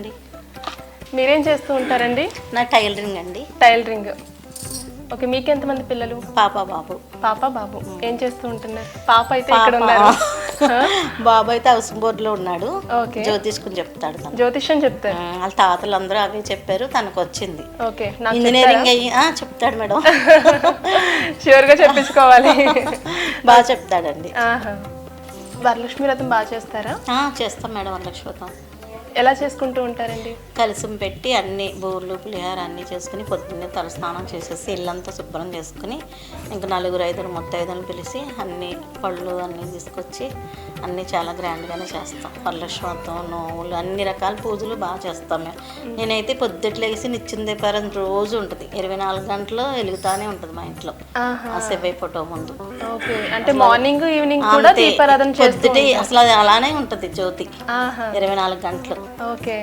చేస్తానండి. మీరేం చేస్తూ ఉంటారండి? నా టైలరింగ్ అండి. టైలరింగ్. ఓకే, మీకు ఎంతమంది పిల్లలు? పాప బాబు. పాప బాబు. ఏం చేస్తూ ఉంటున్నారు? పాప అయితే ఇక్కడ ఉన్నారు. బాబు అయితే హౌస్ బోర్డులో ఉన్నాడు. ఓకే. జ్యోతిష్కుని చెప్తాడు తను. జ్యోతిష్యం చెప్తారు. వాళ్ళ తాతలు అందరూ అవే చెప్పారు, తనకు వచ్చింది. ఓకే, నాకు ఇంజనీరింగ్ అయ్యి చెప్తాడు మేడం. ష్యూర్గా చెప్పించుకోవాలి. బాగా చెప్తాడండి. వరలక్ష్మి వ్రతం బాగా చేస్తారా? చేస్తాం మేడం. వరలక్ష్మి వ్రతం ఎలా చేసుకుంటూ ఉంటారండి? కలిసం పెట్టి అన్ని బూర్లు పులిహార అన్నీ చేసుకుని పొద్దున్నే తలస్నానం చేసేసి ఇల్లంతా శుభ్రం చేసుకుని ఇంకా 4-5 ముత్తైదులను పిలిచి అన్ని పళ్ళు అన్నీ తీసుకొచ్చి అన్నీ చాలా గ్రాండ్గానే చేస్తాం. వరలక్ష్మి వ్రతం, నోములు, అన్ని రకాల పూజలు బాగా చేస్తాం మేము. నేనైతే పొద్దుట్లేసి నిత్యం దీపారం రోజు ఉంటుంది, 24 గంటలు వెలుగుతానే ఉంటుంది మా ఇంట్లో ఆ శివయ్య ఫోటో ముందు. ఓకే, అంటే మార్నింగ్ ఈవినింగ్ కూడా దీపారాధన పొద్దుటే అసలు అది అలానే ఉంటుంది జ్యోతి 24 గంటలు. ఓకే.